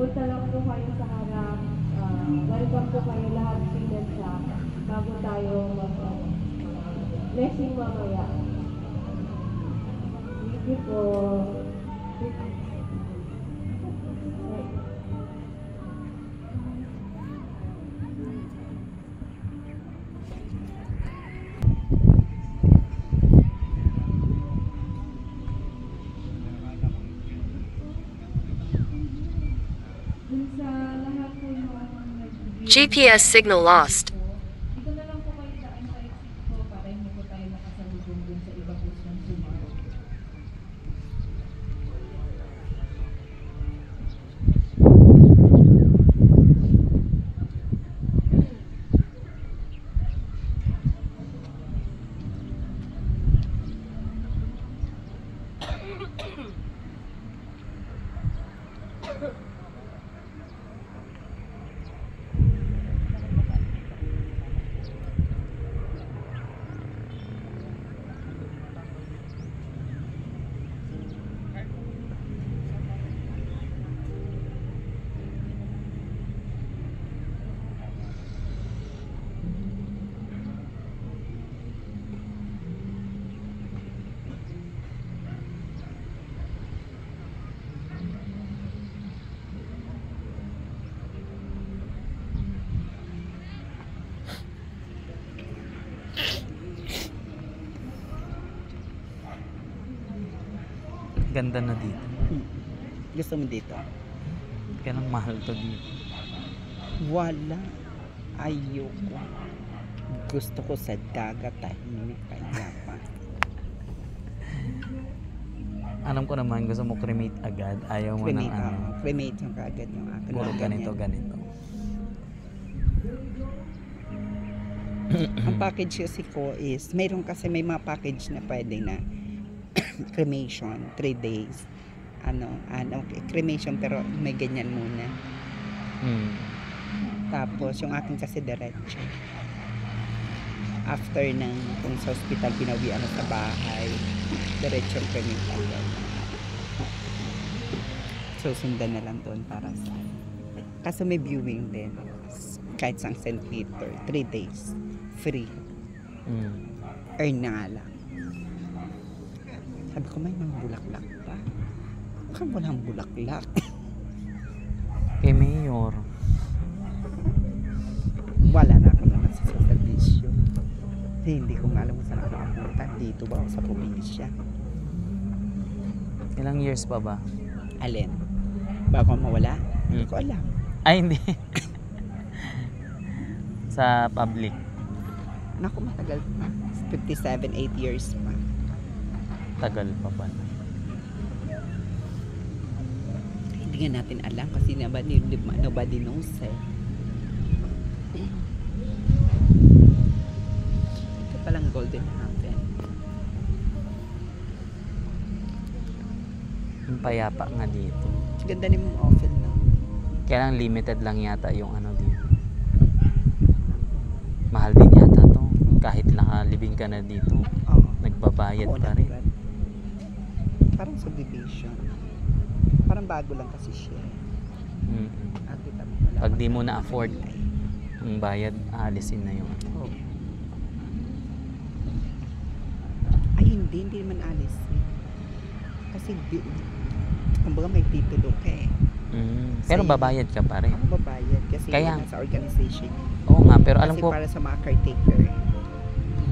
punta lang po kayo sa harap. Welcome po kayo lahat tingnan siya bago tayo blessing mamaya. Thank you po. GPS signal lost. Dito na lang po kayo daan sa exit ko para hindi po tayo nakasalubong dun sa iba po ng sumaro. Ganda na dito. Gusto mo dito? Kaya nang mahal to dito. Wala. Ayoko. Gusto ko sa dagat tahimik kaya pa. Alam ko naman gusto mo cremate agad. Ayaw mo ng Cremate, ano. cremate yung kagad yung akin. Puro Mga ganito, ganyan. ganito. Ang package kasi ko is, mayroon kasi may mga package na pwede na cremation, 3 days. Cremation pero may ganyan muna. Tapos yung akin kasi diretso. After ng kung sa hospital pinawian sa bahay, diretso cremate agad. Susundan na lang doon para sa kaso may viewing din. Kahit sa St. Peter, 3 days. Free. Earn na nga lang. Sabi ko, may mga bulaklak pa. Baka walang bulaklak. Kay Mayor. Wala na ako naman sa servisyo. Hindi ko nga alam kung saan ako nakapunta. Dito ba ako sa probinsya? Ilang years pa ba? Alin? Bago mawala? Hindi ko alam. Ay, hindi. Sa public. Naku, matagal pa. 57, 8 years pa. Tagal pa pala. Hindi nga natin alam kasi nobody knows eh. Ito palang golden happen. Yung payapa nga dito. Ganda ni mong oven na. Kaya lang limited lang yata yung ano dito. Mahal din yata to. Kahit nakalibing ka na dito. Oo. Nagbabayad Oo, pa rin. naman. Parang subdivision. Parang bago lang kasi siya. At kita mo, wala Pag pang di mo ganun na-afford, kulay. yung bayad, aalisin na yung ano. Oo. Ay hindi naman alis. Kasi kumbaga may titulo ka eh. Pero Same. babayad ka pa rin. Ako babayad kasi Kaya- yun sa organization. Oo nga, pero alam Kasi ko, para sa mga caretaker.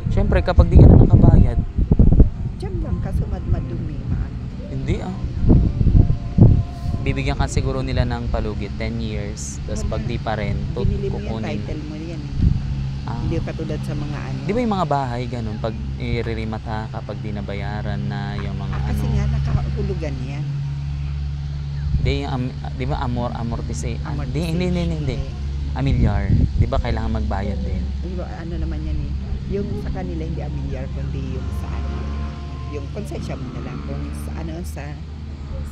syempre kapag di ka na nakabayad, Diyan lang kaso madumi. hindi bibigyan ka siguro nila ng palugit 10 years, tapos pag di pa rin Binili mo yan, kukunin. title mo yan. Ah, Hindi katulad sa mga ano. di ba yung mga bahay ganun, pag i-remata kapag di nabayaran na yung mga Kasi ano, nga nakahulugan yan. di, di ba amortise, Amortization. hindi, amilyar, di ba kailangan magbayad din? Diba, ano naman yan eh. Yung sa kanila hindi amilyar kundi yung sa ano. Yung konsensya mo na lang kung sa ano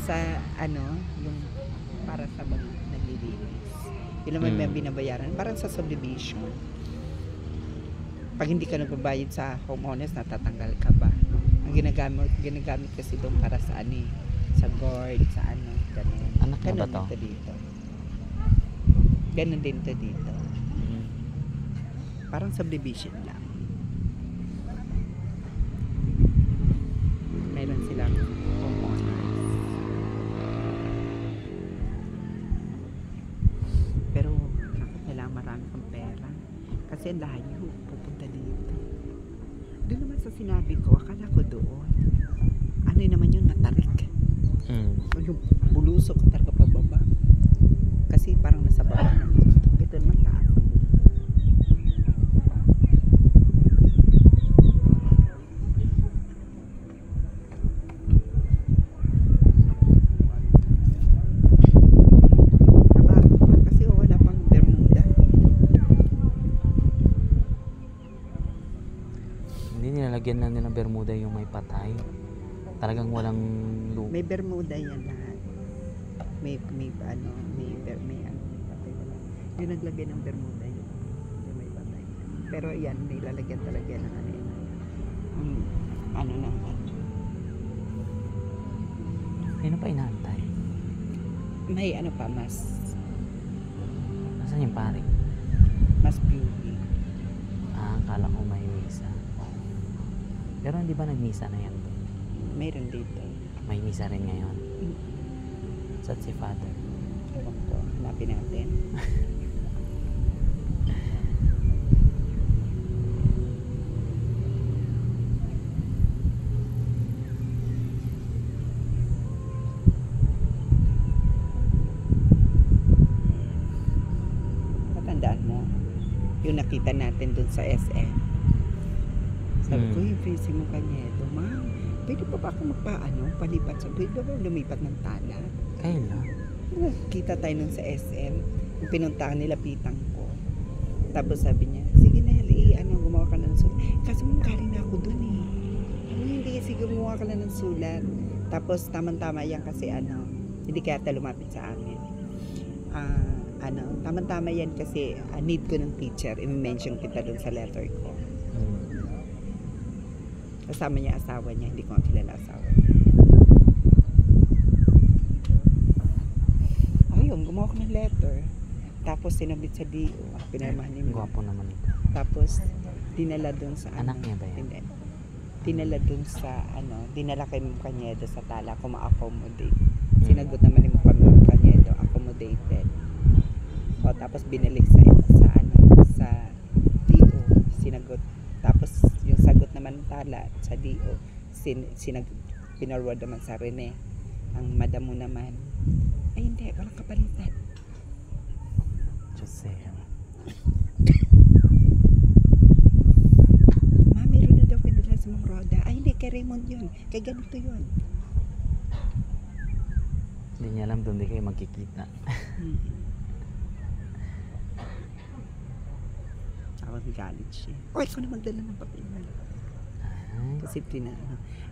sa ano yung para sa mga naglilinis. Yun naman may binabayaran parang sa subdivision. Pag hindi ka nagbabayad sa homeowners, natatanggal ka ba? Ang ginagamit kasi doon para sa ano eh, sa guard, sa ano, ganun. Anak mo ba Ganun to? ito dito. Ganun din to dito. Mm. Parang subdivision lang. Meron silang homeowners. Pero naku, kailangan marami kang pera. Kasi ang layo, pupunta dito. Doon naman sa sinabi ko, akala ko doon. Ano yun naman yun, matarik. Mm. Yung bulusok ka talaga pababa. Kasi parang nasa baba na. Ito naman taas. Nabago pa kasi wala pang Bermuda. Hindi nilalagyan na nila Bermuda yung may patay. Talagang walang lupa. May Bermuda yan lahat. May ano, may ano, patay wala. Yung naglagay ng Bermuda yun. Yung may patay. Pero yan, may lalagyan talaga ng ano yun. Ano na. Sino pa inaantay? May ano pa, mas Nasaan yung pare? beauty. Akala ko may misa. Pero hindi ba nagmisa na yan? Mayroon dito. May misa rin ngayon. Saan si Father? Ewan ko, hanapin natin. Matandaan mo, yung nakita natin dun sa SM. Sabi ko, yung facing mo kanyedo, ma'am, pwede pa ba ako palipat sa, pwede ba lumipat ng tala? Kailan? Kita tayo nun sa SM, yung pinuntahan nila pitang ko. Tapos sabi niya, sige Nelly, gumawa ka na ng sulat. Kasi galing na ako dun eh. Hindi, sige gumawa ka na ng sulat. Tapos tamang-tama yan kasi hindi kaya tayo lumapit sa amin. Tamang-tama yan kasi need ko ng teacher. I-mention kita dun sa letter ko. Kasama niya asawa niya, hindi ko nga kilala asawa niya. Ayun, gumawa ko ng letter. Tapos sinabit sa DO. Pinirmahan niya. Gwapo naman ito. Tapos dinala dun sa Anak niya ba yan? Hindi. Dinala dun sa dinala kay Ma'am Cañedo sa tala kung ma-accommodate. Sinagot naman ni Ma'am Cañedo, accommodated. O tapos binalik sa DO. Sinagot. Tapos yung sagot naman tala sa DO, pinarward naman sa Rene. Ang madam mo naman, ay hindi, walang kapalitan. Jose. Ma, meron na daw pinadala sa mga roda. Ay hindi, kay Raymond yun. Kay ganito yun. Hindi niya alam doon di kayo magkikita. Tapos galit siya. O, ikaw na magdala ng papel na.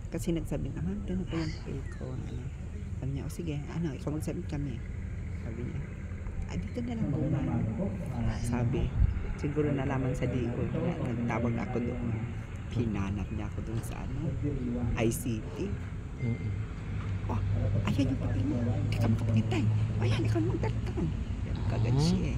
Kasi nagsabi na, ma'am, gano'n po yung papel ko. Sabi niya, o sige, ikaw magsabi kami. Sabi niya, dito na lang buman. Sabi, siguro nalaman sa DO na nagtawag ako doon. Pinanap niya ako doon sa ICT. Ayan yung papel mo. Hindi ka makapagintay. Ayan, ikaw magdala. Kagad siya eh.